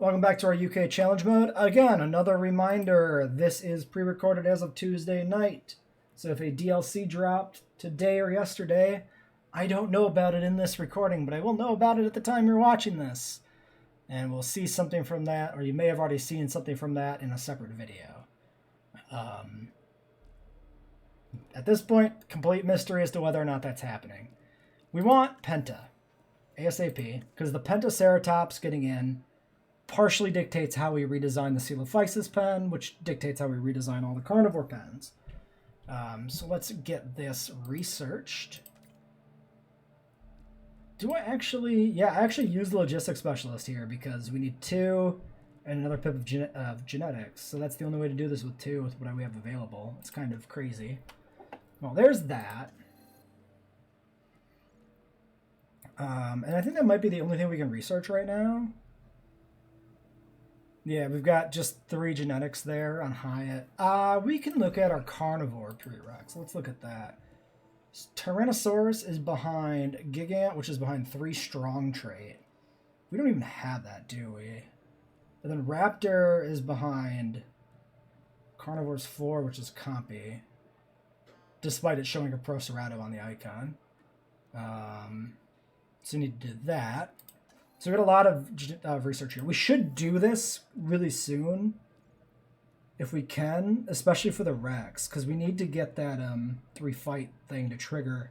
Welcome back to our UK challenge mode. Again, another reminder, this is pre-recorded as of Tuesday night. So if a DLC dropped today or yesterday, I don't know about it in this recording, but I will know about it at the time you're watching this. And we'll see something from that, or you may have already seen something from that in a separate video. At this point, complete mystery as to whether or not that's happening. We want Penta, ASAP, because the Pentaceratops getting in partially dictates how we redesign the Coelophysis pen, which dictates how we redesign all the carnivore pens. So let's get this researched. Do I actually... Yeah, I actually use the logistics specialist here because we need 2 and another pip of genetics. So that's the only way to do this with 2 with what we have available. It's kind of crazy. Well, there's that. And I think that might be the only thing we can research right now. Yeah, we've got just 3 genetics there on Hyatt. We can look at our carnivore prereqs. Let's look at that. Tyrannosaurus is behind Gigant, which is behind 3 strong trait. We don't even have that, do we? And then Raptor is behind Carnivore's 4, which is Compy, despite it showing a Procerado on the icon. So we need to do that. So we got a lot of research here. We should do this really soon, if we can, especially for the Rex, because we need to get that 3 fight thing to trigger.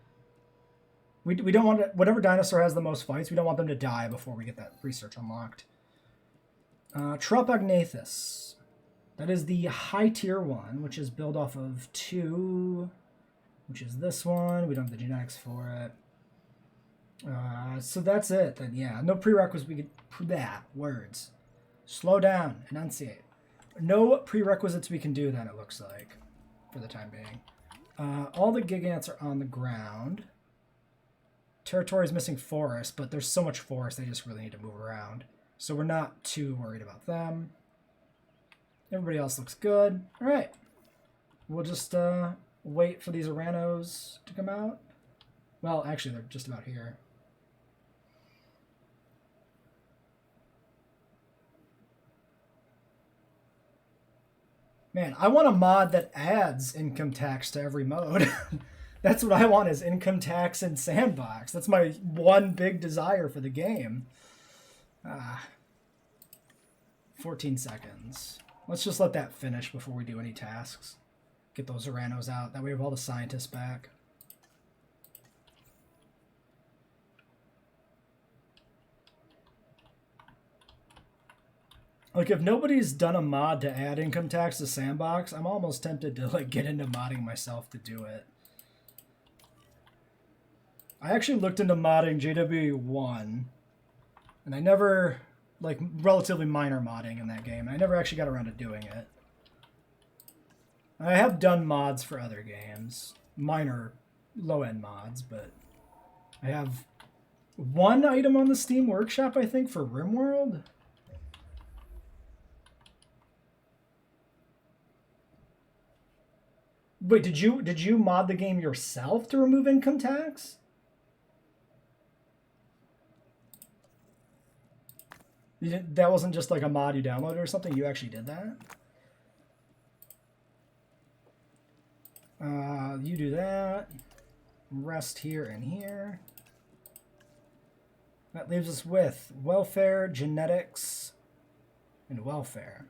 We don't want to, whatever dinosaur has the most fights, we don't want them to die before we get that research unlocked. Tropognathus. That is the high tier one, which is built off of 2, which is this one. We don't have the genetics for it. So that's it then. Yeah, no prerequisites we could that words slow down, enunciate. No prerequisites we can do then, it looks like, for the time being. All the gigants are on the ground. Territory is missing forest, but there's so much forest they just really need to move around, so we're not too worried about them. Everybody else looks good. All right, we'll just wait for these Aranos to come out. Well, actually, they're just about here. Man, I want a mod that adds income tax to every mode. That's what I want, is income tax and sandbox. That's my one big desire for the game. 14 seconds. Let's just let that finish before we do any tasks. Get those Aranos out. That way we have all the scientists back. Like, if nobody's done a mod to add income tax to Sandbox, I'm almost tempted to, like, get into modding myself to do it. I actually looked into modding JWE1, and I never, like, relatively minor modding in that game, and I never actually got around to doing it. I have done mods for other games, minor, low-end mods, but I have 1 item on the Steam Workshop, I think, for RimWorld. Wait, did you mod the game yourself to remove income tax? That wasn't just like a mod you downloaded or something? You actually did that? You do that. Rest here and here. That leaves us with welfare, genetics, and welfare.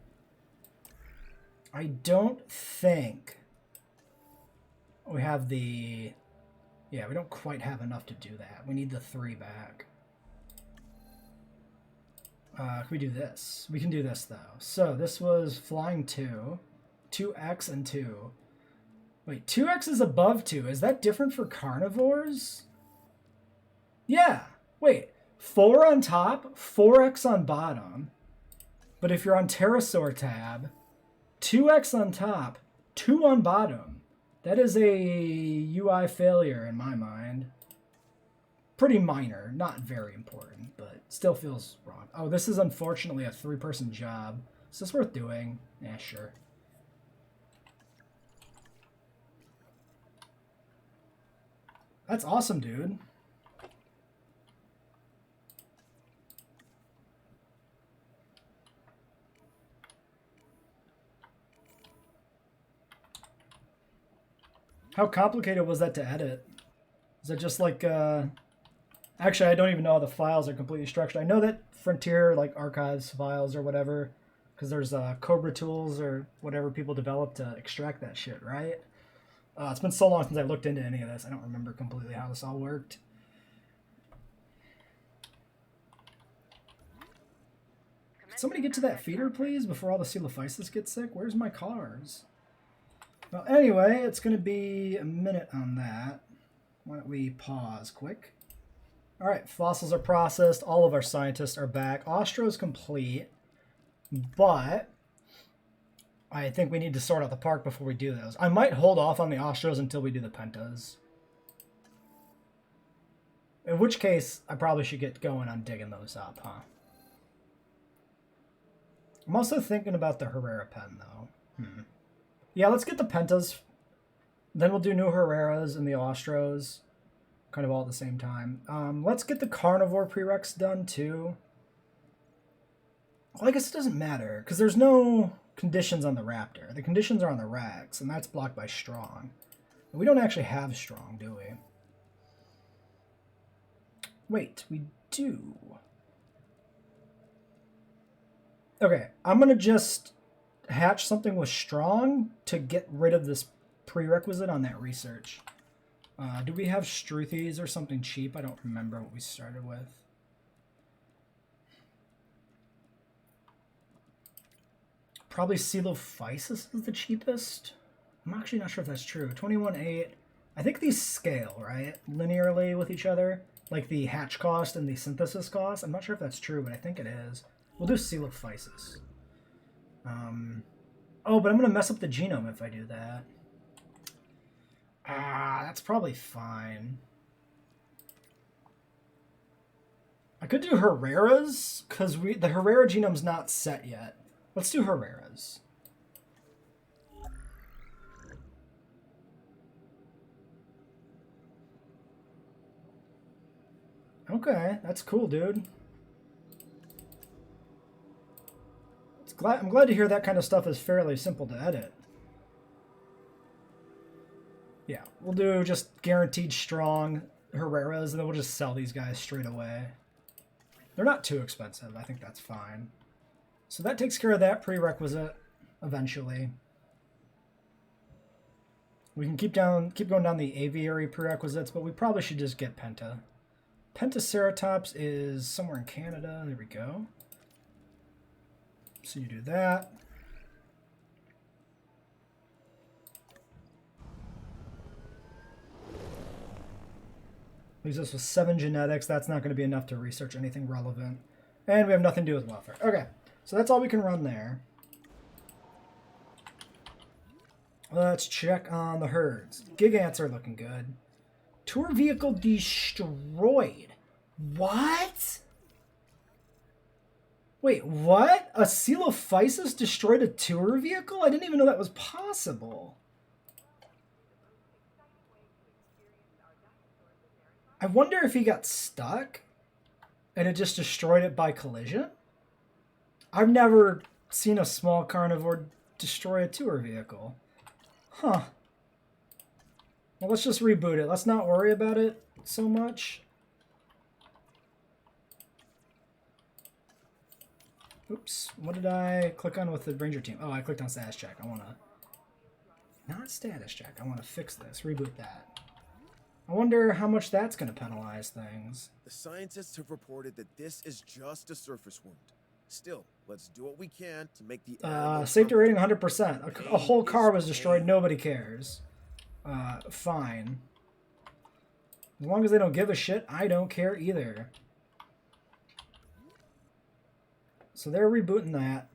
I don't think we have the... Yeah, we don't quite have enough to do that. We need the 3 back. Can we do this? We can do this, though. So this was flying 2. 2x and 2. Wait, 2x is above 2. Is that different for carnivores? Yeah. Wait. 4 on top, 4x on bottom. But if you're on Pterosaur tab, 2x on top, 2 on bottom. That is a UI failure in my mind. Pretty minor, not very important, but still feels wrong. Oh, this is unfortunately a 3-person job. Is this worth doing? Yeah, sure. That's awesome, dude. How complicated was that to edit? Is it just like, actually, I don't even know how the files are completely structured. I know that Frontier, like, archives files or whatever, because there's Cobra tools or whatever people develop to extract that shit, right? It's been so long since I looked into any of this. I don't remember completely how this all worked. Can somebody get to that feeder, please, before all the Coelophysis get sick? Where's my cars? Well, anyway, it's going to be a minute on that. Why don't we pause quick? All right, fossils are processed. All of our scientists are back. Ostro's complete, but I think we need to sort out the park before we do those. I might hold off on the Ostros until we do the Pentas. In which case, I probably should get going on digging those up, huh? I'm also thinking about the Herrera pen, though. Yeah, let's get the Pentas. Then we'll do new Herreras and the Ostros. Kind of all at the same time. Let's get the Carnivore prereqs done, too. Well, I guess it doesn't matter, because there's no conditions on the Raptor. The conditions are on the Rex, and that's blocked by Strong. We don't actually have Strong, do we? Wait, we do. Okay, I'm going to just hatch something with Strong to get rid of this prerequisite on that research. Do we have Struthies or something cheap? I don't remember what we started with. Probably Coelophysis is the cheapest. I'm actually not sure if that's true. 21.8. I think these scale, right? Linearly with each other. Like the hatch cost and the synthesis cost. I'm not sure if that's true, but I think it is. We'll do Coelophysis. Oh, but I'm going to mess up the genome if I do that. That's probably fine. I could do Herrera's, because the Herrera genome's not set yet. Let's do Herrera's. Okay, that's cool, dude. I'm glad to hear that kind of stuff is fairly simple to edit. Yeah, we'll do just guaranteed Strong Herreras, and then we'll just sell these guys straight away. They're not too expensive. I think that's fine. So that takes care of that prerequisite eventually. We can keep going down the aviary prerequisites, but we probably should just get Penta. Pentaceratops is somewhere in Canada. There we go. So you do that. Leaves us with 7 genetics. That's not going to be enough to research anything relevant. And we have nothing to do with welfare. Okay, so that's all we can run there. Let's check on the herds. Gigants are looking good. Tour vehicle destroyed. What? Wait, what? A Coelophysis destroyed a tour vehicle? I didn't even know that was possible. I wonder if he got stuck and it just destroyed it by collision? I've never seen a small carnivore destroy a tour vehicle. Huh. Well, let's just reboot it. Let's not worry about it so much. Oops. What did I click on with the Ranger team? Oh, I clicked on status check. I want to... Not status check. I want to fix this. Reboot that. I wonder how much that's going to penalize things. The scientists have reported that this is just a surface wound. Still, let's do what we can to make the... safety rating 100%. A whole car was destroyed. Nobody cares. Fine. As long as they don't give a shit, I don't care either. So they're rebooting that.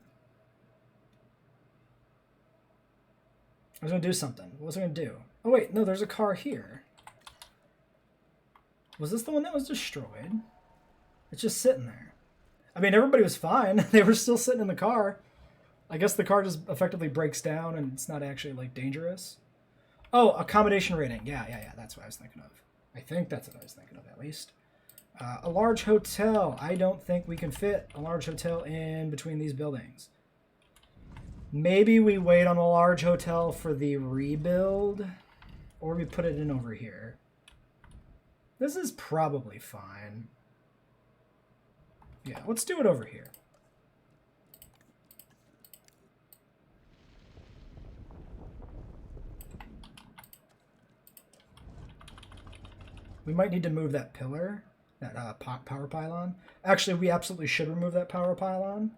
I was going to do something. What was I going to do? Oh, wait. No, there's a car here. Was this the one that was destroyed? It's just sitting there. I mean, everybody was fine. They were still sitting in the car. I guess the car just effectively breaks down and it's not actually, like, dangerous. Oh, accommodation rating. Yeah. That's what I was thinking of. I think that's what I was thinking of, at least. A large hotel. I don't think we can fit a large hotel in between these buildings. Maybe we wait on a large hotel for the rebuild. or we put it in over here. This is probably fine. Yeah, let's do it over here. We might need to move that pillar, that power pylon. Actually, we absolutely should remove that power pylon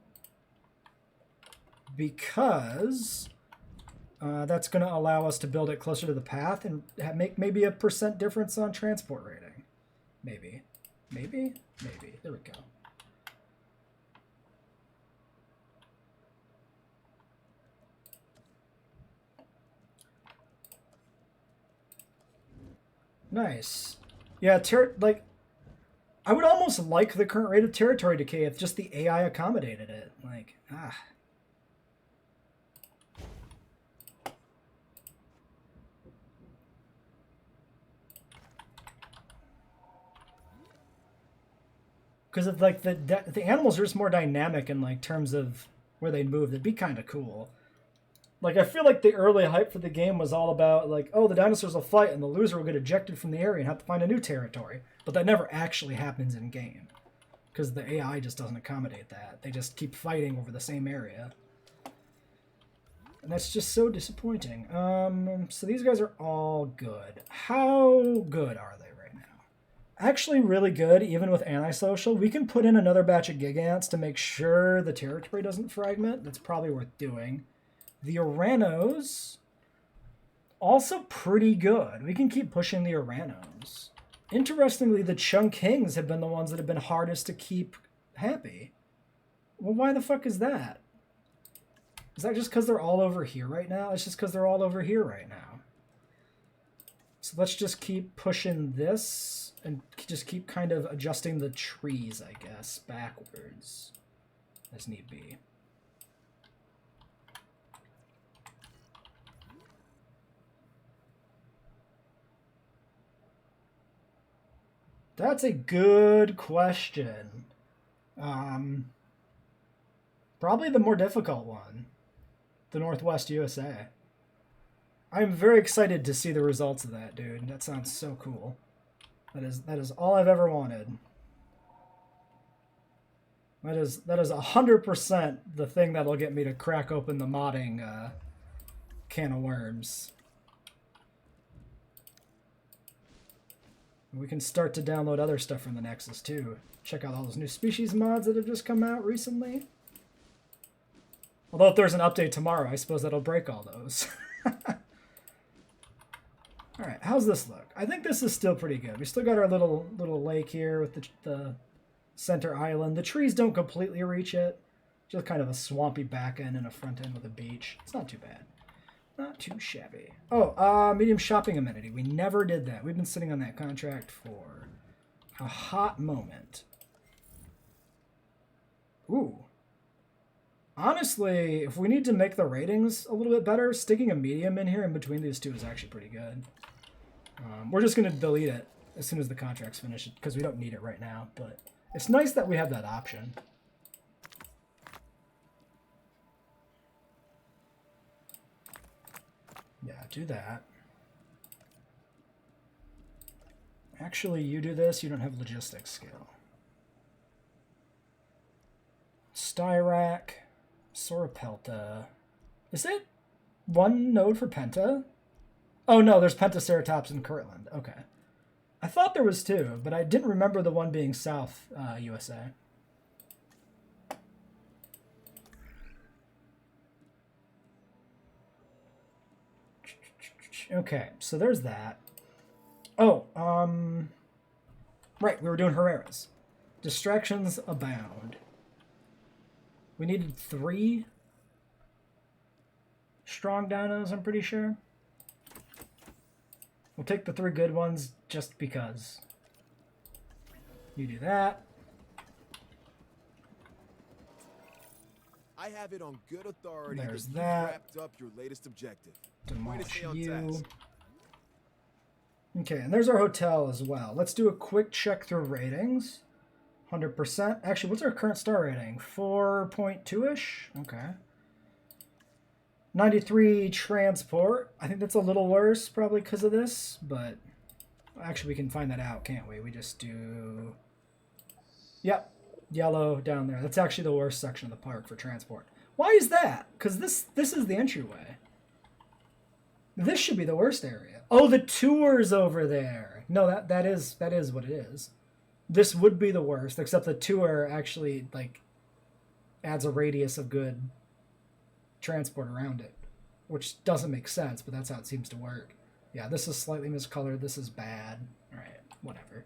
because that's going to allow us to build it closer to the path and make maybe a % difference on transport rating. Maybe. Maybe? Maybe. There we go. Nice. Yeah, like, I would almost like the current rate of territory decay if just the AI accommodated it. Like, because if like the animals are just more dynamic in like terms of where they move, that'd be kind of cool. Like, I feel like the early hype for the game was all about, like, oh, the dinosaurs will fight and the loser will get ejected from the area and have to find a new territory. But that never actually happens in-game. Because the AI just doesn't accommodate that. They just keep fighting over the same area. And that's just so disappointing. So these guys are all good. How good are they right now? Actually really good, even with antisocial. We can put in another batch of gigants to make sure the territory doesn't fragment. That's probably worth doing. The Oranos, also pretty good. We can keep pushing the Oranos. Interestingly, the Chung Kings have been the ones that have been hardest to keep happy. Well, why the fuck is that? Is that just because they're all over here right now? It's just because they're all over here right now. So let's just keep pushing this and just keep kind of adjusting the trees, I guess, backwards as need be. That's a good question. Probably the more difficult one. The Northwest USA. I'm very excited to see the results of that, dude. That sounds so cool. That is all I've ever wanted. That is 100% the thing that'll get me to crack open the modding can of worms. We can start to download other stuff from the Nexus too. Check out all those new species mods that have just come out recently. Although if there's an update tomorrow, I suppose that'll break all those. Alright, how's this look? I think this is still pretty good. We still got our little lake here with the center island. The trees don't completely reach it. Just kind of a swampy back end and a front end with a beach. It's not too bad. Not too shabby. Oh, medium shopping amenity. We never did that. We've been sitting on that contract for a hot moment. Ooh. Honestly, if we need to make the ratings a little bit better, sticking a medium in here in between these two is actually pretty good. We're just going to delete it as soon as the contract's finished because we don't need it right now. But it's nice that we have that option. Yeah, do that. Actually, you do this. You don't have logistics skill. Styrac, Sauropelta. Is it one node for Penta? Oh no, there's Pentaceratops in Kirtland. Okay. I thought there was two, but I didn't remember the one being South USA. Okay, so there's that. Oh, right, we were doing Herrera's. Distractions abound. We needed 3 strong dinos, I'm pretty sure. We'll take the 3 good ones just because. You do that. I have it on good authority There's that that. you've wrapped up your latest objective. Demolish on you. task. Okay, and there's our hotel as well. Let's do a quick check through ratings. 100%. Actually, what's our current star rating? 4.2-ish? Okay. 93 transport. I think that's a little worse probably because of this, but actually we can find that out, can't we? We just do... Yep, yellow down there. That's actually the worst section of the park for transport. Why is that? Because this is the entryway. This should be the worst area. Oh, the tour's over there. No, that is what it is. This would be the worst, except the tour actually like adds a radius of good transport around it, which doesn't make sense, but that's how it seems to work. Yeah, this is slightly miscolored. This is bad. All right, whatever.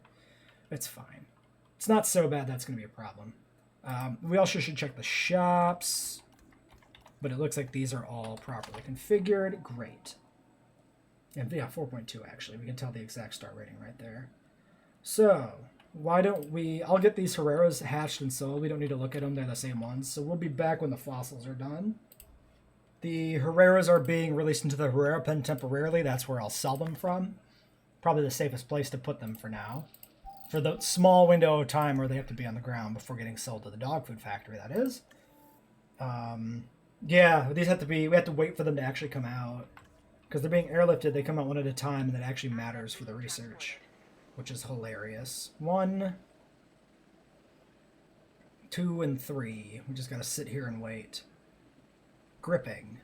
It's fine. It's not so bad that's going to be a problem. We also should check the shops, but it looks like these are all properly configured. Great. And yeah, 4.2 actually. We can tell the exact star rating right there. So why don't we... I'll get these Herreras hatched and sold. We don't need to look at them. They're the same ones. So we'll be back when the fossils are done. The Herreras are being released into the Herrera pen temporarily. That's where I'll sell them from. Probably the safest place to put them for now. For the small window of time where they have to be on the ground before getting sold to the dog food factory, that is. Yeah, these have to be... We have to wait for them to actually come out. Because they're being airlifted, they come out one at a time, and that actually matters for the research. Which is hilarious. 1, 2, and 3. We just gotta sit here and wait. Gripping.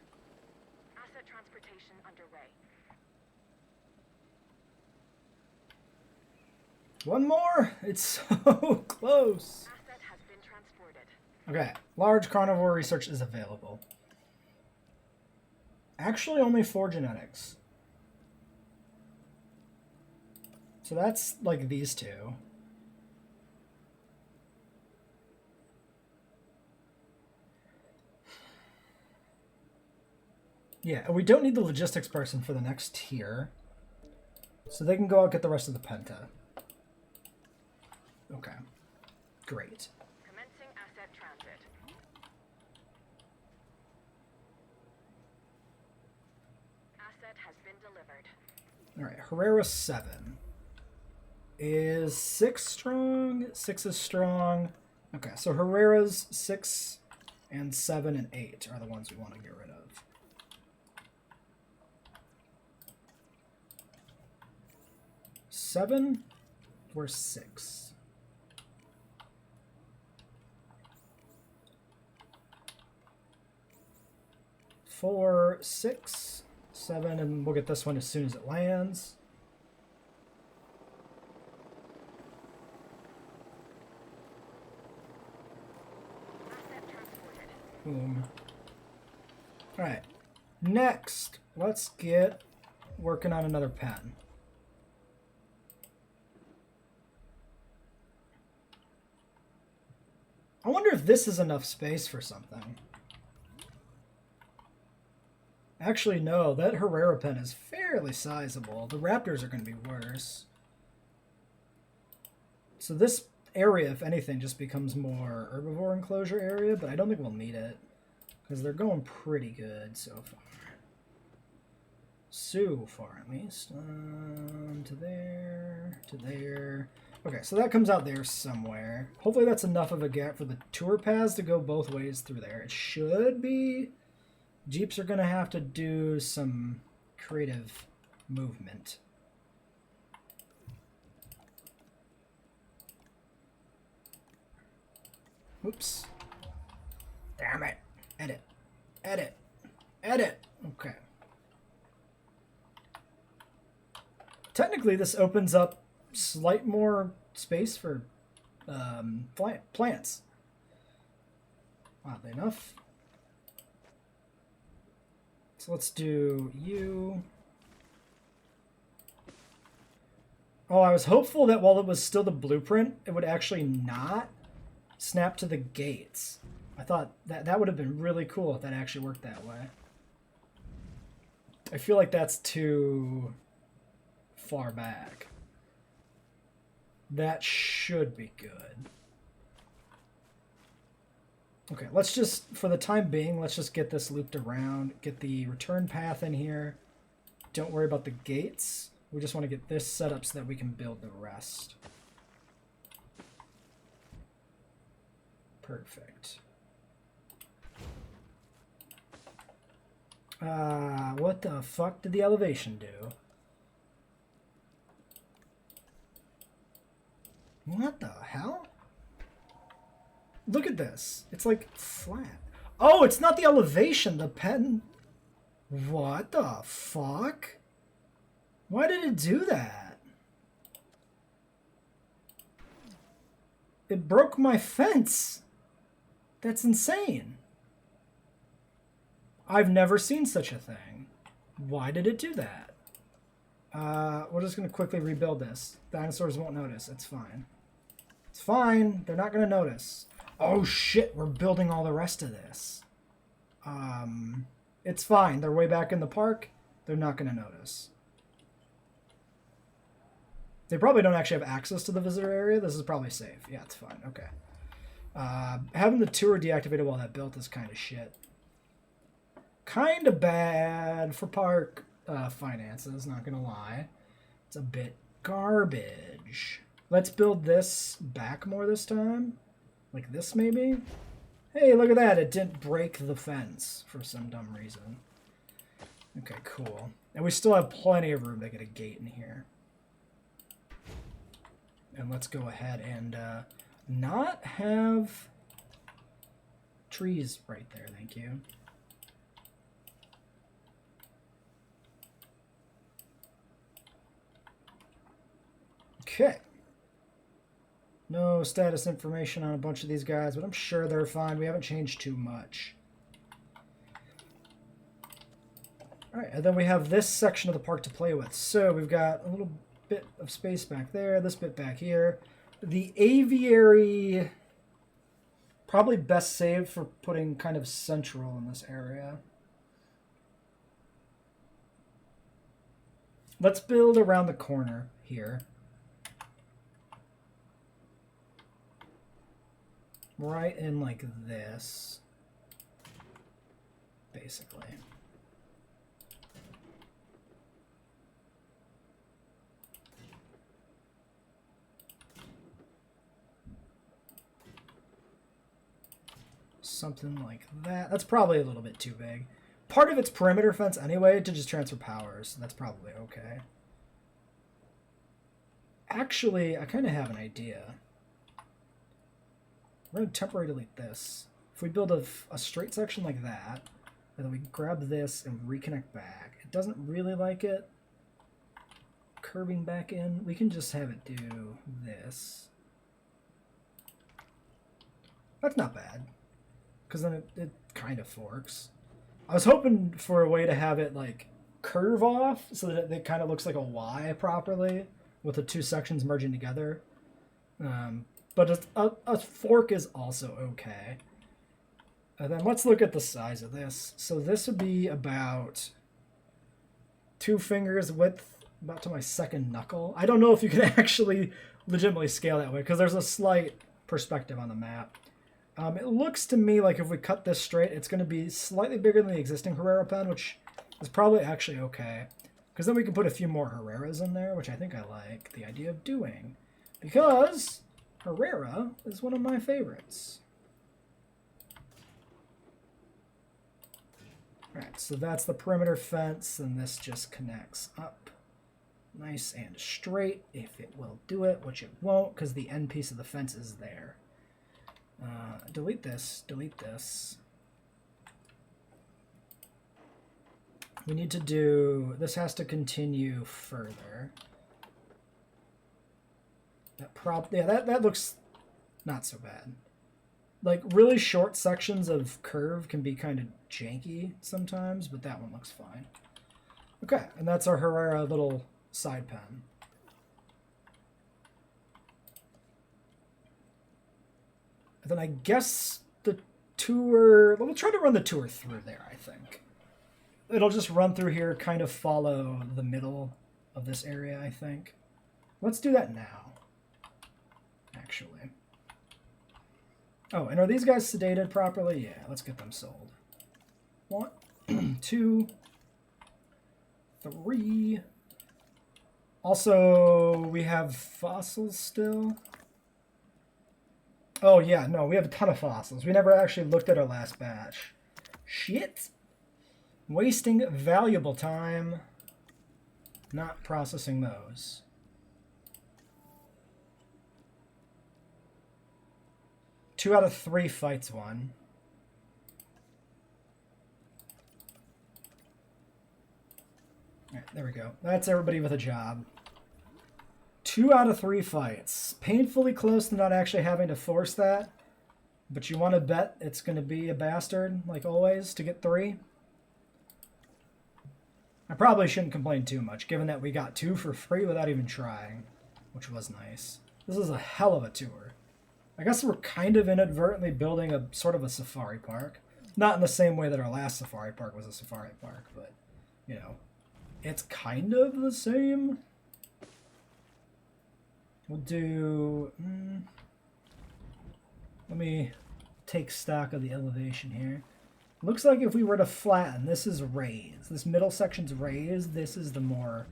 Asset transportation underway. One more! It's so close! Asset has been transported. Okay, large carnivore research is available. Actually, only 4 genetics. So that's like these two. Yeah, we don't need the logistics person for the next tier. So they can go out get the rest of the penta. Okay. Great. Commencing asset transit. Asset has been delivered. Alright, Herrera 7. Is 6 strong? 6 is strong. Okay, so Herrera's 6 and 7 and 8 are the ones we want to get rid of. 7 or 6? Four, 6, 7, and we'll get this one as soon as it lands. Asset transported. Boom. Alright. Next, let's get working on another pen. I wonder if this is enough space for something. Actually, no. That Herrera pen is fairly sizable. The raptors are going to be worse. So this area, if anything, just becomes more herbivore enclosure area, but I don't think we'll need it. Because they're going pretty good so far. So far, at least. To there, to there. Okay, so that comes out there somewhere. Hopefully that's enough of a gap for the tour paths to go both ways through there. It should be. Jeeps are going to have to do some creative movement. Oops. Damn it. Edit. Edit. Edit. Okay. Technically, this opens up slight more space for plants. Oddly enough. So let's do you. Oh, I was hopeful that while it was still the blueprint, it would actually not snap to the gates. I thought that would have been really cool if that actually worked that way. I feel like that's too far back. That should be good. Okay, let's just, for the time being, let's just get this looped around, get the return path in here. Don't worry about the gates. We just want to get this set up so that we can build the rest. Perfect. What the fuck did the elevation do? What the hell? Look at this. It's like flat. Oh, it's not the elevation. The pen. What the fuck? Why did it do that? It broke my fence. That's insane. I've never seen such a thing. Why did it do that? We're just going to quickly rebuild this. Dinosaurs won't notice. It's fine. It's fine. They're not going to notice. Oh shit, we're building all the rest of this. It's fine. They're way back in the park. They're not going to notice. They probably don't actually have access to the visitor area. This is probably safe. Yeah, it's fine. Okay. Having the tour deactivated while that built is kind of shit. Kind of bad for park finances, not going to lie. It's a bit garbage. Let's build this back more this time. Like this, maybe? Hey, look at that. It didn't break the fence for some dumb reason. Okay, cool. And we still have plenty of room to get a gate in here. And let's go ahead and not have trees right there. Thank you. Okay. No status information on a bunch of these guys, but I'm sure they're fine. We haven't changed too much. All right, and then we have this section of the park to play with. So we've got a little bit of space back there, this bit back here. The aviary, probably best saved for putting kind of central in this area. Let's build around the corner here. Right in like this, basically. Something like that. That's probably a little bit too big. Part of it's perimeter fence anyway to just transfer power, so that's probably okay. Actually, I kind of have an idea. We're going to temporarily delete this. If we build a straight section like that, and then we grab this and reconnect back, it doesn't really like it curving back in. We can just have it do this. That's not bad, because then it kind of forks. I was hoping for a way to have it like curve off so that it kind of looks like a Y properly with the two sections merging together. But a fork is also okay. And then let's look at the size of this. So this would be about 2 fingers width, about to my second knuckle. I don't know if you can actually legitimately scale that way because there's a slight perspective on the map. It looks to me like if we cut this straight, it's going to be slightly bigger than the existing Herrera pen, which is probably actually okay. Because then we can put a few more Herreras in there, which I think I like the idea of doing. Because Herrera is one of my favorites. Alright, so that's the perimeter fence, and this just connects up nice and straight, if it will do it, which it won't, because the end piece of the fence is there. Delete this, delete this. We need to do, this has to continue further. That looks not so bad. Like, really short sections of curve can be kind of janky sometimes, but that one looks fine. Okay, and that's our Herrera little side pen. And then I guess the tour, we'll try to run the tour through there, I think. It'll just run through here, kind of follow the middle of this area, I think. Let's do that now, actually. Oh, and are these guys sedated properly? Yeah, let's get them sold. 1, 2, 3. Also, we have fossils still. Oh, yeah, no, we have a ton of fossils. We never actually looked at our last batch. Shit. Wasting valuable time not processing those. Two out of 3 fights won. Alright, there we go. That's everybody with a job. 2 out of 3 fights. Painfully close to not actually having to force that. But you want to bet it's going to be a bastard, like always, to get 3. I probably shouldn't complain too much, given that we got 2 for free without even trying, which was nice. This is a hell of a tour. I guess we're kind of inadvertently building a sort of a safari park. Not in the same way that our last safari park was a safari park, but, you know, it's kind of the same. We'll do... let me take stock of the elevation here. Looks like if we were to flatten, this is raised. This middle section's raised. This is the more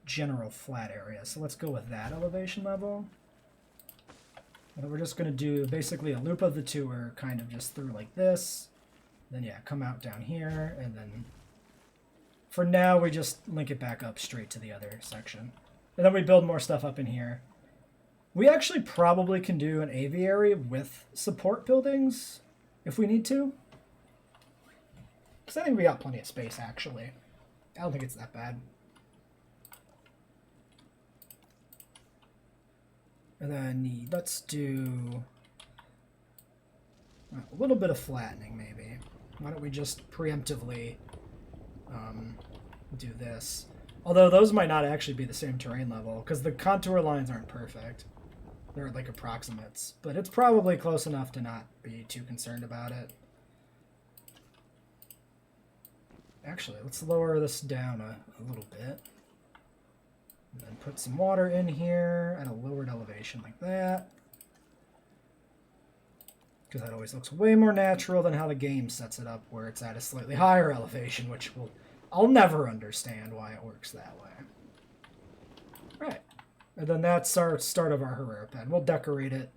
general flat area. So let's go with that elevation level. And then we're just going to do basically a loop of the tour, kind of just through like this. Then, yeah, come out down here. And then for now, we just link it back up straight to the other section. And then we build more stuff up in here. We actually probably can do an aviary with support buildings if we need to. Because I think we got plenty of space, actually. I don't think it's that bad. And then let's do a little bit of flattening, maybe. Why don't we just preemptively do this? Although those might not actually be the same terrain level, because the contour lines aren't perfect. They're like approximates. But it's probably close enough to not be too concerned about it. Actually, let's lower this down a little bit. And then put some water in here at a lowered elevation like that. Because that always looks way more natural than how the game sets it up, where it's at a slightly higher elevation, which I'll never understand why it works that way. Right. And then that's our start of our Herrera pen. We'll decorate it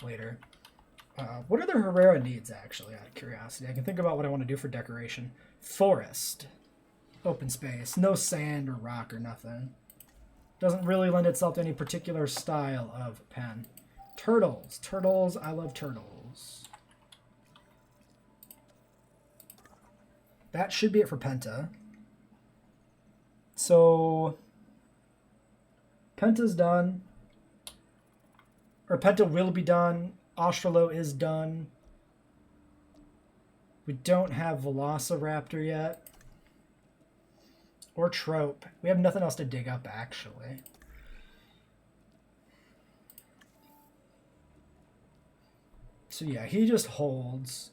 later. What are the Herrera needs, actually, out of curiosity? I can think about what I want to do for decoration. Forest. Open space. No sand or rock or nothing. Doesn't really lend itself to any particular style of pen. Turtles. Turtles. I love turtles. That should be it for Penta. So, Penta's done. Or Penta will be done. Australo is done. We don't have Velociraptor yet. Or Trope. We have nothing else to dig up, actually. So yeah, he just holds.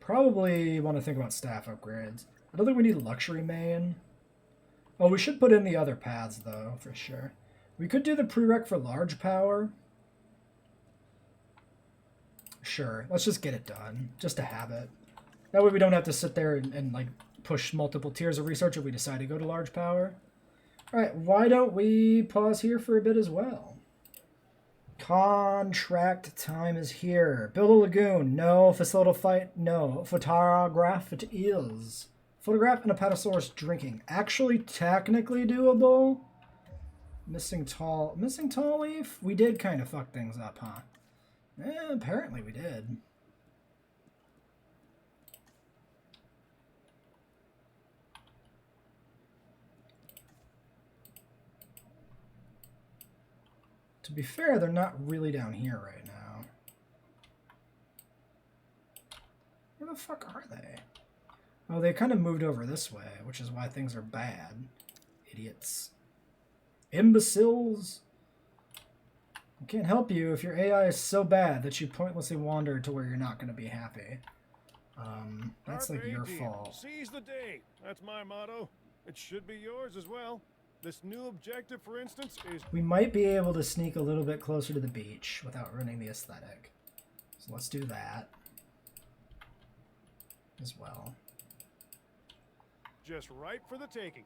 Probably want to think about staff upgrades. I don't think we need Luxury Main. Oh, we should put in the other paths, though, for sure. We could do the prereq for large power. Sure, let's just get it done, just to have it. That way we don't have to sit there and like push multiple tiers of research if we decide to go to large power. All right, why don't we pause here for a bit as well? Contract time is here. Build a lagoon. No. Facilitate fight. No. Photograph it is. Photograph an Apatosaurus drinking. Actually, technically doable. Missing tall leaf? We did kind of fuck things up, huh? Apparently we did. To be fair, they're not really down here right now. Where the fuck are they? Oh, they kind of moved over this way, which is why things are bad. Idiots. Imbeciles. I can't help you if your AI is so bad that you pointlessly wander to where you're not going to be happy. That's like your fault. Seize the day. That's my motto. It should be yours as well. This new objective, for instance, is... We might be able to sneak a little bit closer to the beach without ruining the aesthetic. So let's do that as well. Just right for the taking.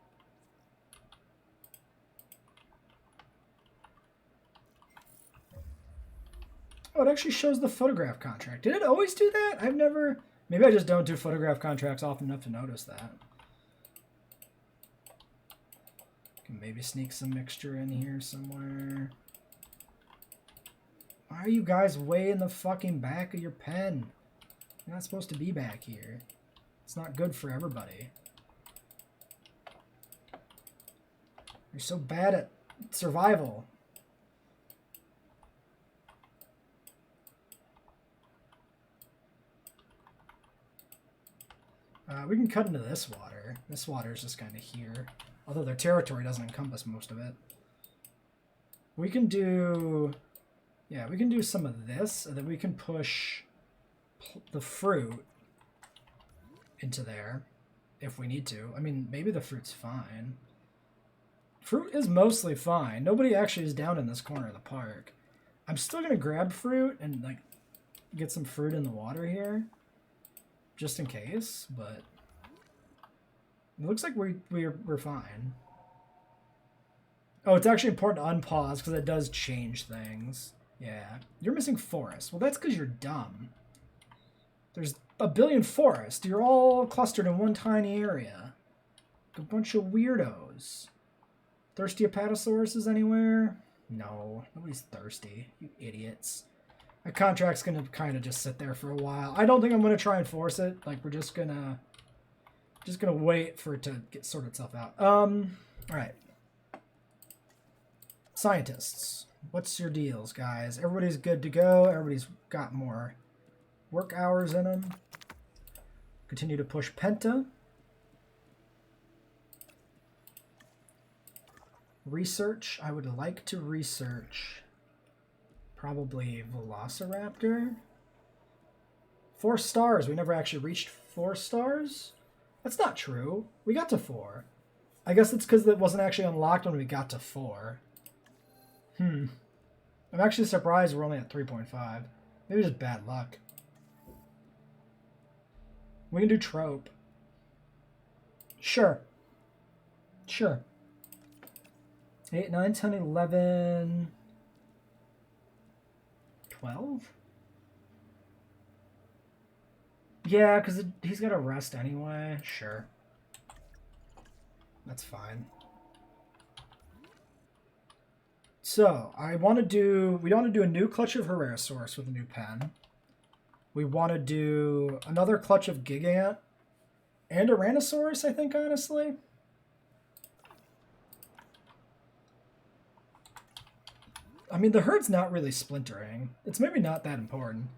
Oh, it actually shows the photograph contract. Did it always do that? I've never... Maybe I just don't do photograph contracts often enough to notice that. Can maybe sneak some mixture in here somewhere. Why are you guys way in the fucking back of your pen? You're not supposed to be back here. It's not good for everybody. You're so bad at survival. We can cut into this water. This water is just kind of here. Although their territory doesn't encompass most of it. We can do... Yeah, we can do some of this, and then we can push the fruit into there if we need to. I mean, maybe the fruit's fine. Fruit is mostly fine. Nobody actually is down in this corner of the park. I'm still going to grab fruit and like get some fruit in the water here. Just in case, but it looks like we're fine. Oh, it's actually important to unpause because it does change things. Yeah. You're missing forest. Well, that's because you're dumb. There's a billion forests. You're all clustered in one tiny area. A bunch of weirdos. Thirsty apatosauruses anywhere? No. Nobody's thirsty. You idiots. My contract's gonna kind of just sit there for a while. I don't think I'm gonna try and force it. Like, we're just gonna wait for it to sort itself out. Alright. Scientists. What's your deals, guys? Everybody's good to go. Everybody's got more work hours in them. Continue to push Penta. Research. I would like to research probably Velociraptor. 4 stars. We never actually reached 4 stars? That's not true. We got to 4. I guess it's because it wasn't actually unlocked when we got to 4. I'm actually surprised we're only at 3.5. Maybe just bad luck. We can do trope. Sure. Sure. 8, 9, 10, 11... 12? Yeah, because he's got to rest anyway. Sure. That's fine. So, we want to do a new clutch of Herrerasaurus with a new pen. We want to do another clutch of Gigant and a Randosaurus, I think, honestly. I mean, the herd's not really splintering. It's maybe not that important.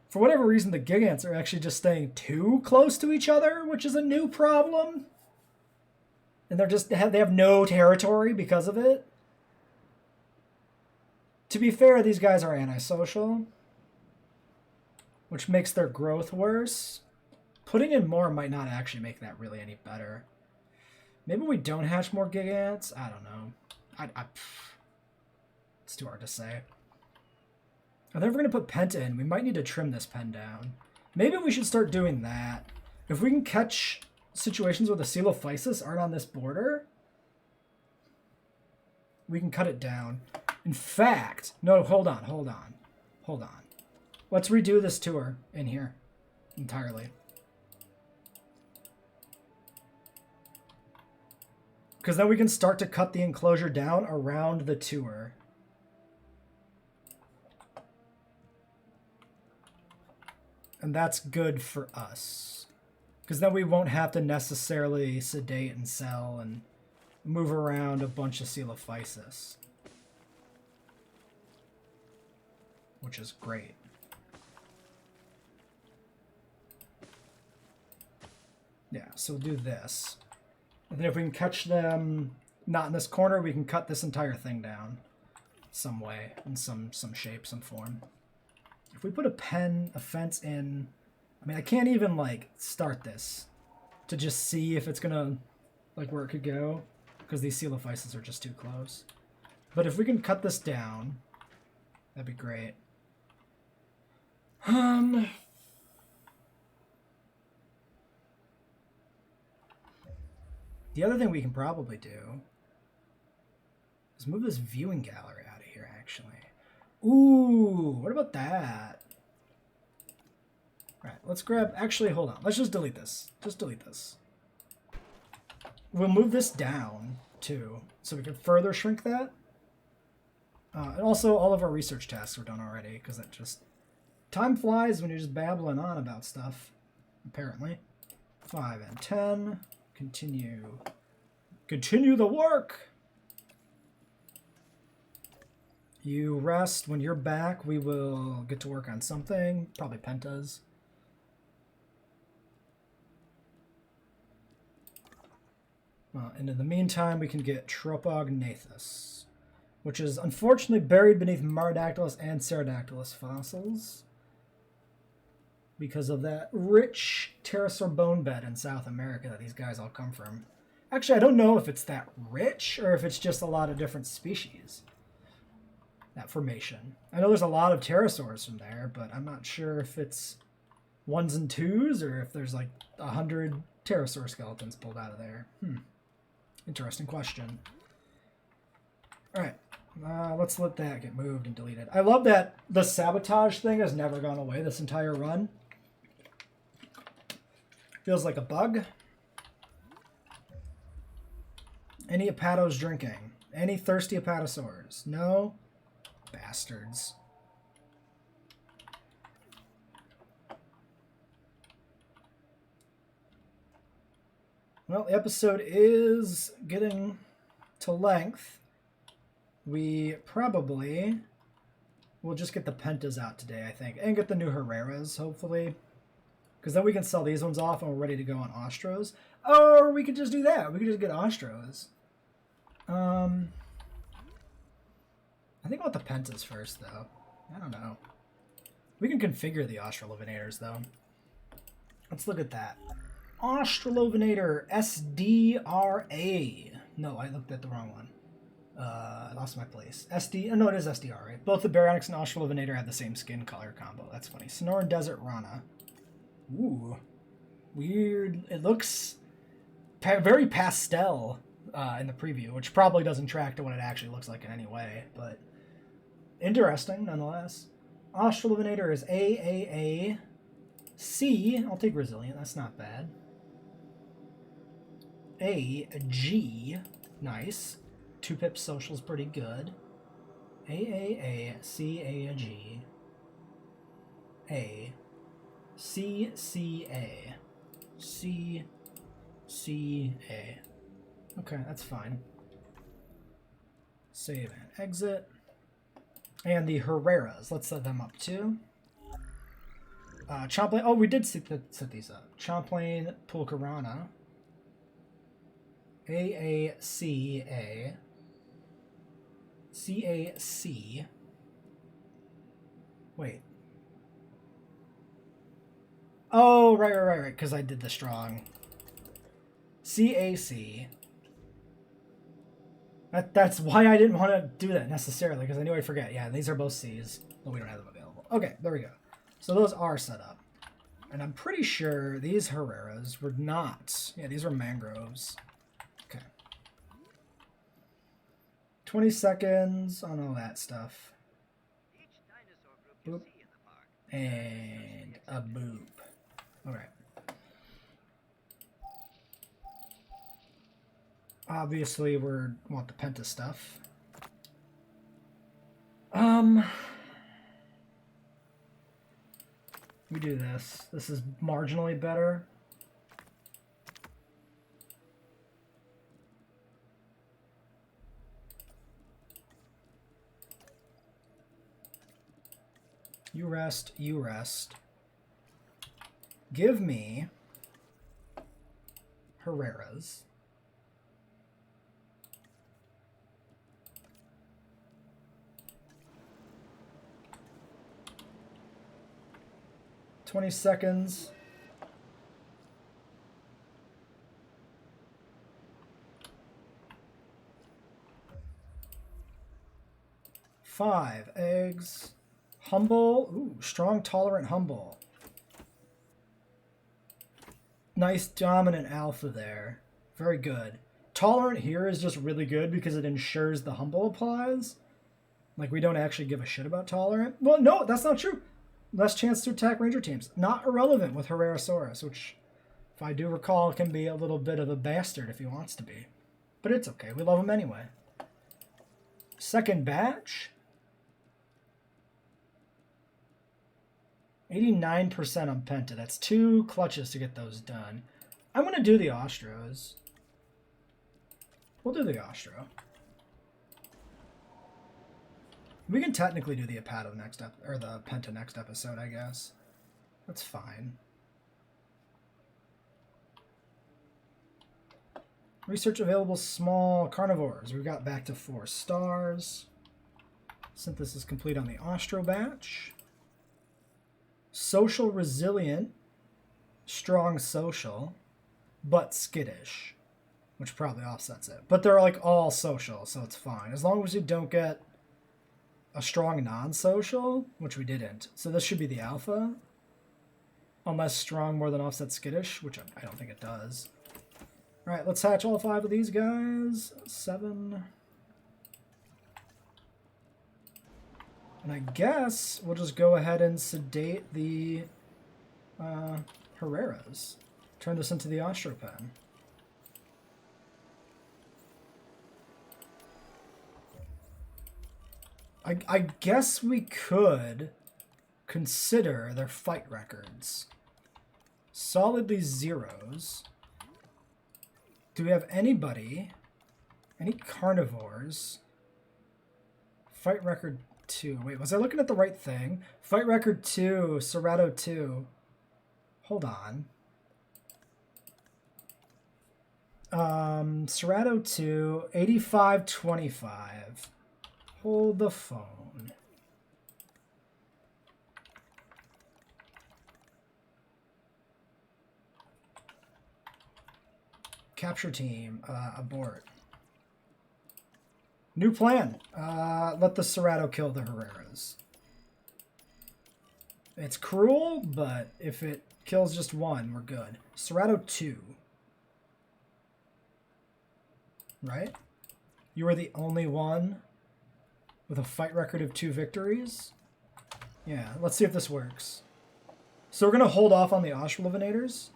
For whatever reason, the Gigants are actually just staying too close to each other, which is a new problem. And they have no territory because of it. To be fair, these guys are antisocial, which makes their growth worse. Putting in more might not actually make that really any better. Maybe we don't hatch more Gigants? I don't know. It's too hard to say. I think if we're going to put Penta in, we might need to trim this pen down. Maybe we should start doing that. If we can catch situations where the Coelophysis aren't on this border, we can cut it down. In fact, no, hold on. Let's redo this tour in here entirely. Because then we can start to cut the enclosure down around the tour. And that's good for us. Because then we won't have to necessarily sedate and sell and move around a bunch of Coelophysis. Which is great. Yeah, so we'll do this. And then if we can catch them not in this corner, we can cut this entire thing down some way, in some shape, some form. If we put a fence in, I mean, I can't even, like, start this to just see if it's gonna, like, where it could go, because these Coelophysis are just too close. But if we can cut this down, that'd be great. The other thing we can probably do is move this viewing gallery out of here, actually. Ooh, what about that? All right, let's grab... Actually, hold on. Let's just delete this. Just delete this. We'll move this down, too, so we can further shrink that. And also, all of our research tasks are done already, because that just... Time flies when you're just babbling on about stuff, apparently. 5 and 10. Continue. Continue the work! You rest. When you're back, we will get to work on something. Probably pentas. And in the meantime, we can get Tropognathus, which is unfortunately buried beneath Marodactylus and Pterodactylus fossils because of that rich pterosaur bone bed in South America that these guys all come from. Actually, I don't know if it's that rich or if it's just a lot of different species. That formation. I know there's a lot of pterosaurs from there, but I'm not sure if it's ones and twos or if there's like 100 pterosaur skeletons pulled out of there. Interesting question. All right, let's let that get moved and deleted. I love that the sabotage thing has never gone away this entire run. Feels like a bug. Any Apatos drinking? Any thirsty Apatosaurs? No? Bastards. Well, the episode is getting to length. We probably will just get the Pentas out today, I think, and get the new Herreras, hopefully. Because then we can sell these ones off and we're ready to go on Ostros. Or we could just do that. We could just get Ostros. I think I want the Pentas first, though. I don't know. We can configure the Australovenators, though. Let's look at that. Australovenator SDRA. No, I looked at the wrong one. I lost my place. SD. Oh, no, it is SDR, right? Both the Baryonyx and Australovenator have the same skin color combo. That's funny. Sonoran Desert Rana. Ooh. Weird. It looks very pastel in the preview, which probably doesn't track to what it actually looks like in any way, but interesting nonetheless. Australovenator is AAA. C. I'll take Resilient. That's not bad. A. G. Nice. 2-pip social's pretty good. A. C. A. G. A. C. C. A. C. C. A. Okay, that's fine. Save and exit. And the Herreras. Let's set them up too. Champlain. Oh, we did set these up. Champlain Pulcarana. AACA. CAC. Wait. Oh, right. Because I did the strong. CAC. That's why I didn't want to do that necessarily, because I knew I'd forget. Yeah, these are both C's, but we don't have them available. Okay, there we go. So those are set up. And I'm pretty sure these Herreras were not. Yeah, these were mangroves. Okay. 20 seconds on all that stuff. Boop. And a boop. Alright. Obviously, we want the Penta stuff. We do this. This is marginally better. You rest, you rest. Give me Herreras. $20 seconds. Five eggs. Humble. Ooh, strong, tolerant, humble. Nice dominant alpha there. Very good. Tolerant here is just really good because it ensures the humble applies. Like, we don't actually give a shit about tolerant. Well, no, that's not true. Less chance to attack ranger teams. Not irrelevant with Herrerasaurus, which, if I do recall, can be a little bit of a bastard if he wants to be. But it's okay. We love him anyway. Second batch. 89% on Penta. That's 2 clutches to get those done. I'm going to do the Ostros. We'll do the Ostro. We can technically do the Apato next or the Penta next episode, I guess. That's fine. Research available small carnivores. We've got back to 4 stars. Synthesis complete on the Ostro batch. Social resilient. Strong social. But skittish. Which probably offsets it. But they're like all social, so it's fine. As long as you don't get a strong non-social, which we didn't. So this should be the alpha. Unless strong more than offset skittish, which I don't think it does. Alright, let's hatch all 5 of these guys. 7. And I guess we'll just go ahead and sedate the Herreras. Turn this into the Ostropen. I guess we could consider their fight records. Solidly 0s. Do we have anybody? Any carnivores? Fight record 2. Wait, was I looking at the right thing? Fight record 2, Serrato 2. Hold on. Serrato 2, 85-25. Hold the phone. Capture team, abort. New plan. Let the Serrato kill the Herreras. It's cruel, but if it kills just one, we're good. Serrato 2. Right? You were the only one with a fight record of 2 victories? Yeah, let's see if this works. So we're going to hold off on the Ostralivinators.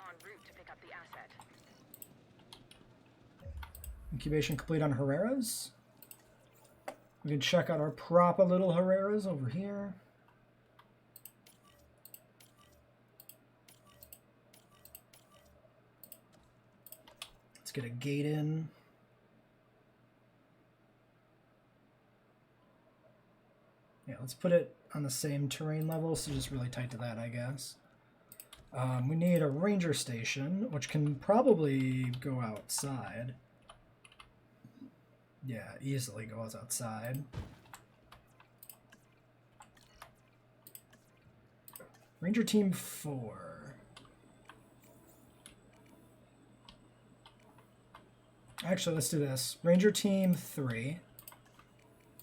En route to pick up the asset. Incubation complete on Herreras. We can check out our proper little Herreras over here. Let's get a gate in. Yeah, let's put it on the same terrain level, so just really tight to that, I guess. We need a ranger station, which can probably go outside. Yeah, easily goes outside. Ranger team 4. Actually, let's do this. Ranger team 3.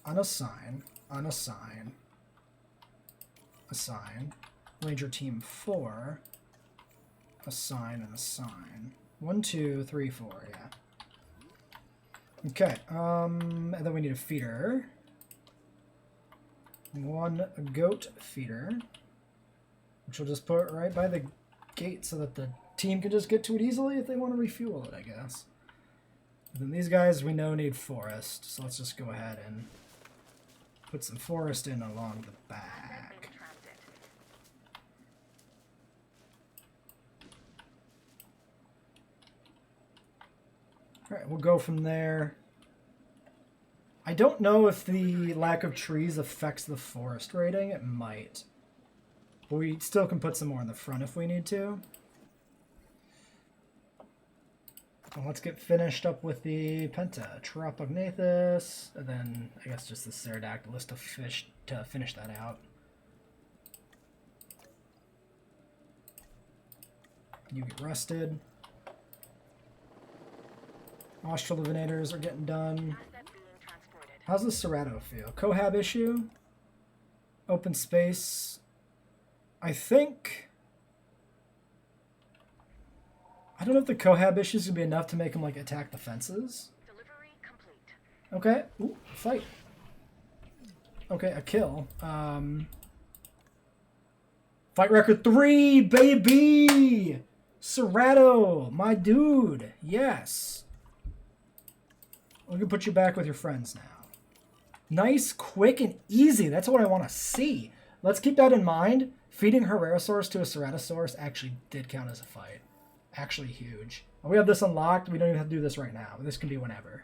Unassign. Unassign. Assign. Ranger team 4. Assign and assign. 1, 2, 3, 4, yeah. Okay, and then we need a feeder. 1 goat feeder. Which we'll just put right by the gate so that the team can just get to it easily if they want to refuel it, I guess. And then these guys we know need forest, so let's just go ahead and put some forest in along the back. Alright, we'll go from there. I don't know if the lack of trees affects the forest rating. It might. But we still can put some more in the front if we need to. And let's get finished up with the Penta. Tropognathus, and then I guess just the Pterodactylus to finish that out. You get rusted. Australivinators are getting done. How's the Serrato feel? Cohab issue? Open space? I think... I don't know if the cohab issue is going to be enough to make him, like, attack the fences. Delivery complete. Okay. Ooh, fight. Okay, a kill. Fight record 3, baby! Serrato, my dude. Yes. We can put you back with your friends now. Nice, quick, and easy. That's what I want to see. Let's keep that in mind. Feeding Herrerasaurus to a Ceratosaurus actually did count as a fight. Actually huge. We have this unlocked. We don't even have to do this right now. This can be whenever.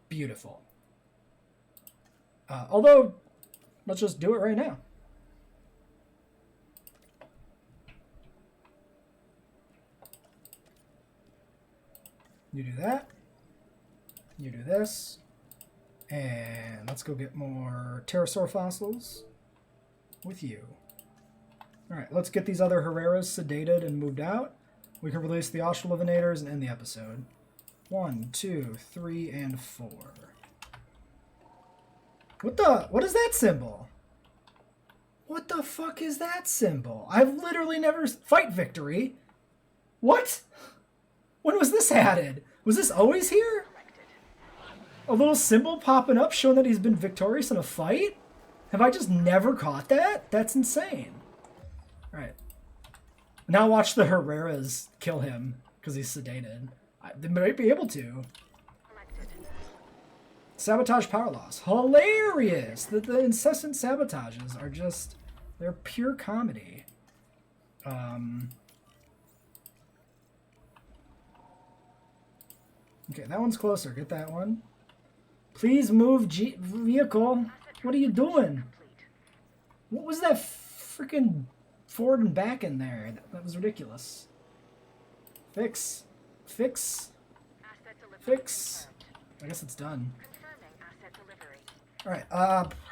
Beautiful. Although, let's just do it right now. You do that. You do this. And let's go get more pterosaur fossils with you. Alright, let's get these other Herreras sedated and moved out. We can release the Australivinators and end the episode. 1, 2, 3, and 4. What is that symbol? What the fuck is that symbol? I've literally never... Fight victory? What? When was this added? Was this always here? A little symbol popping up showing that he's been victorious in a fight? Have I just never caught that? That's insane. Alright. Now watch the Herreras kill him because he's sedated. They might be able to. Sabotage power loss. Hilarious! The incessant sabotages are just... They're pure comedy. Okay, that one's closer. Get that one. Please move vehicle. What are you doing? What was that freaking forward and back in there? That was ridiculous. Fix. Fix. Fix. I guess it's done. Alright,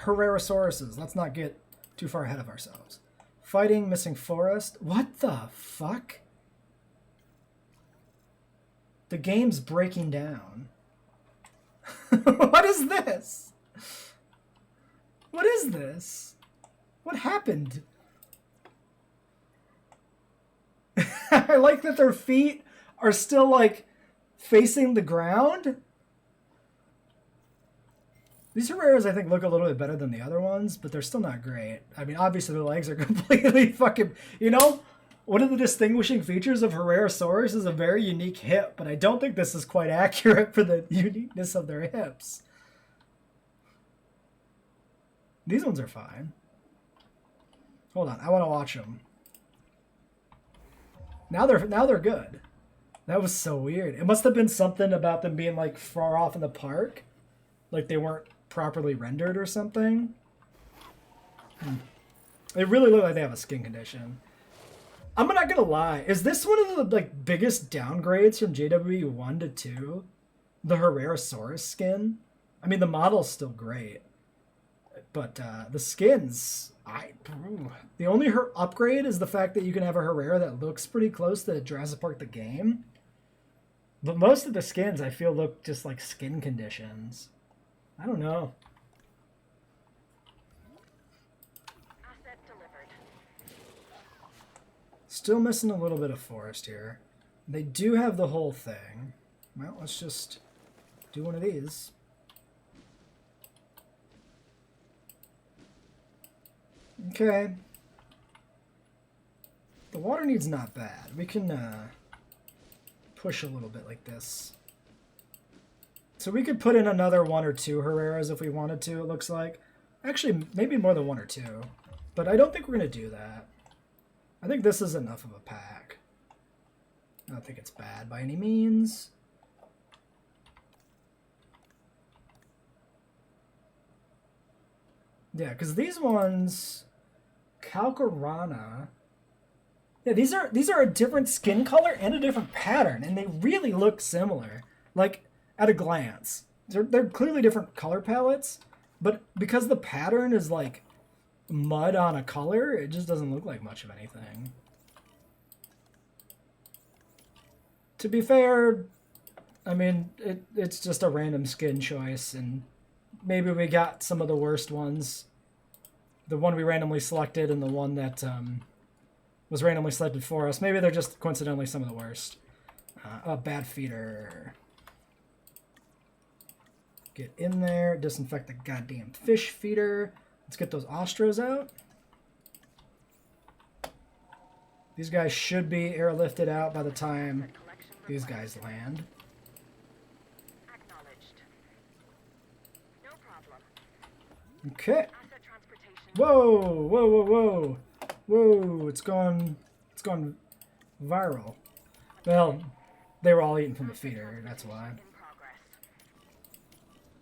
Herrerasauruses. Let's not get too far ahead of ourselves. Fighting missing forest. What the fuck? The game's breaking down. What is this? What is this? What happened? I like that their feet are still, like, facing the ground. These Herreras, I think, look a little bit better than the other ones, but they're still not great. I mean, obviously their legs are completely fucking... You know, one of the distinguishing features of Herrerasaurus is a very unique hip, but I don't think this is quite accurate for the uniqueness of their hips. These ones are fine. Hold on, I want to watch them. Now they're good. That was so weird. It must have been something about them being like far off in the park, like they weren't properly rendered or something. They really look like they have a skin condition. I'm not gonna lie. Is this one of the like biggest downgrades from JWE1 to 2? The Herrerasaurus skin. I mean, the model's still great, but the skins. The only upgrade is the fact that you can have a Herrera that looks pretty close to Jurassic Park the game. But most of the skins I feel look just like skin conditions. I don't know. Asset delivered. Still missing a little bit of forest here. They do have the whole thing. Well, let's just do one of these. Okay. The water needs not bad. We can push a little bit like this. So we could put in another 1 or 2 Herreras if we wanted to, it looks like. Actually, maybe more than 1 or 2. But I don't think we're going to do that. I think this is enough of a pack. I don't think it's bad by any means. Yeah, because these ones... Calcarana... Yeah, these are a different skin color and a different pattern, and they really look similar. Like, at a glance. They're clearly different color palettes, but because the pattern is like mud on a color, it just doesn't look like much of anything. To be fair, I mean, it's just a random skin choice, and maybe we got some of the worst ones. The one we randomly selected and the one that was randomly selected for us. Maybe they're just coincidentally some of the worst. A bad feeder. Get in there, disinfect the goddamn fish feeder. Let's get those ostros out. These guys should be airlifted out by the time these guys land. Acknowledged. No problem. Okay. Asset transportation. Whoa, whoa, whoa, whoa. Whoa, it's gone viral. Well, they were all eaten from the feeder, that's why. In progress.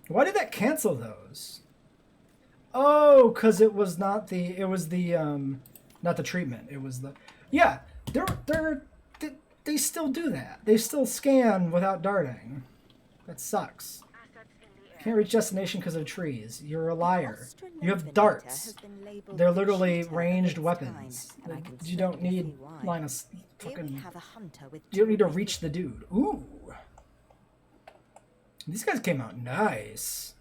Why did that cancel those? Oh, because it was not the, not the treatment. It was the, yeah, they still do that. They still scan without darting. That sucks. Assets in the air. Can't reach destination because of trees. You're a liar. You have Australorpinator darts. has been labelled They're the literally shooter of ranged its weapons. kind, and I can You don't certainly need see why. line of Here we fucking. have a hunter with You don't need to terrific reach the dude. Ooh. These guys came out nice.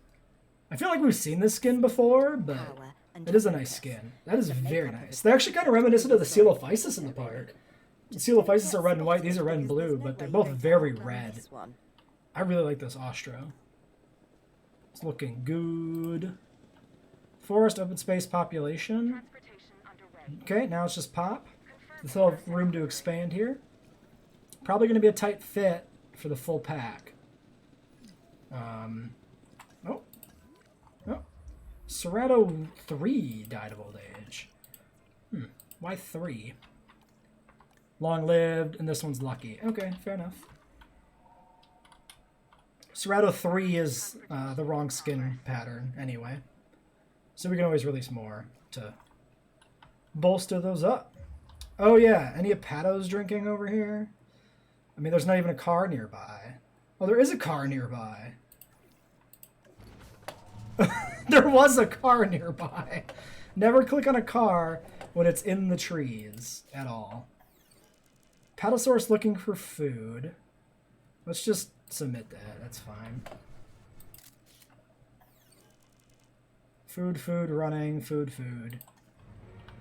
I feel like we've seen this skin before, but power and it is a nice focus. skin. That is The very makeup of nice. the They're actually kind of reminiscent of the Coelophysis in the really. park. The Coelophysis are red and white. These are red and Because there's blue, no but they're way both you're very going to outrun red. this one. I really like this Ostro. It's looking good. Forest, open space, population. Transportation underway. Okay, now it's just pop. Confirmed We still have asset room to delivered. expand here. Probably going to be a tight fit for the full pack. Oh. Serrato 3 died of old age. Why 3? Long lived, and this one's lucky. Okay, fair enough. Serrato 3 is the wrong skin pattern anyway. So we can always release more to bolster those up. Oh yeah, any Hepatos drinking over here? I mean, there's not even a car nearby. Oh, there is a car nearby. There was a car nearby. Never click on a car when it's in the trees at all. Patasaurus looking for food. Let's just submit that. That's fine. Food, running, food.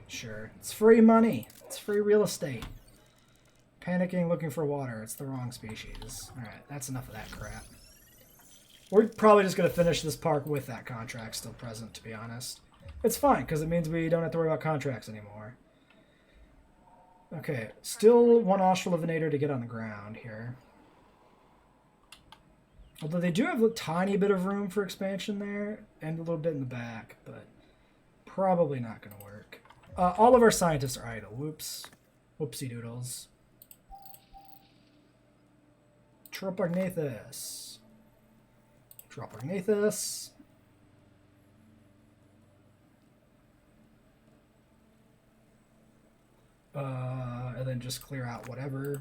Sure. It's free money. It's free real estate. Panicking, looking for water. It's the wrong species. Alright, that's enough of that crap. We're probably just going to finish this park with that contract still present, to be honest. It's fine, because it means we don't have to worry about contracts anymore. Okay, still one Australorpinator to get on the ground here. Although they do have a tiny bit of room for expansion there, and a little bit in the back, but probably not going to work. All of our scientists are idle. Whoops. Whoopsie doodles. Tropognathus. And then just clear out whatever.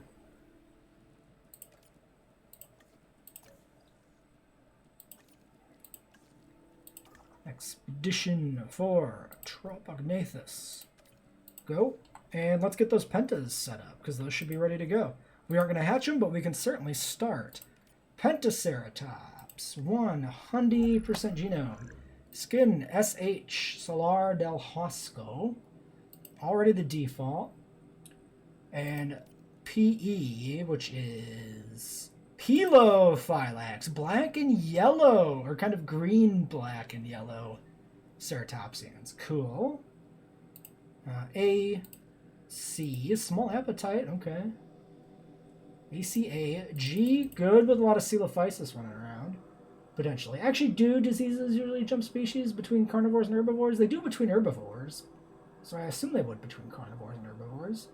Expedition for Tropognathus. Go. And let's get those pentas set up, because those should be ready to go. We aren't going to hatch them, but we can certainly start. Pentaceratops. 100% genome. Skin SH. Solar del Hosco. Already the default. And PE, which is Pelophylax, black and yellow, or kind of green, black and yellow ceratopsians. Cool. A, C, small appetite, okay. ACA, G, good with a lot of Coelophysis running around, potentially. Actually, do diseases usually jump species between carnivores and herbivores? They do between herbivores, so I assume they would between carnivores and herbivores.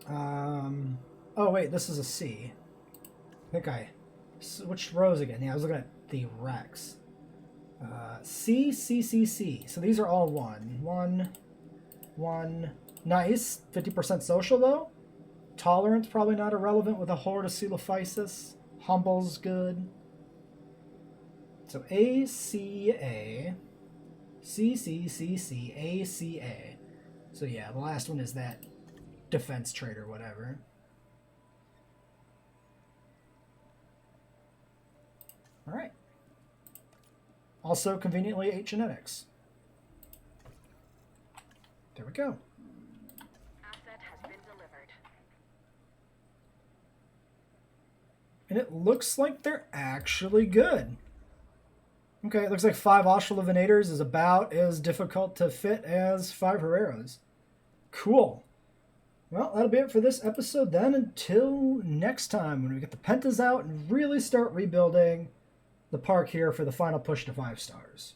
Oh wait, this is a C. I think I switched rows again. Yeah, I was looking at the Rex. C, C, C, C. So these are all 1. 1. Nice. 50% social though. Tolerance probably not irrelevant with a horde of Coelophysis. Humble's good. So A, C, A. C, C, C, C, A, C, A. So yeah, the last one is that defense trait or whatever. All right. Also, conveniently, 8 genetics. There we go. Asset has been delivered. And it looks like they're actually good. Okay, it looks like 5 Australivinators is about as difficult to fit as 5 Herreras. Cool. Well, that'll be it for this episode then. Until next time, when we get the Pentas out and really start rebuilding the park here for the final push to 5 stars.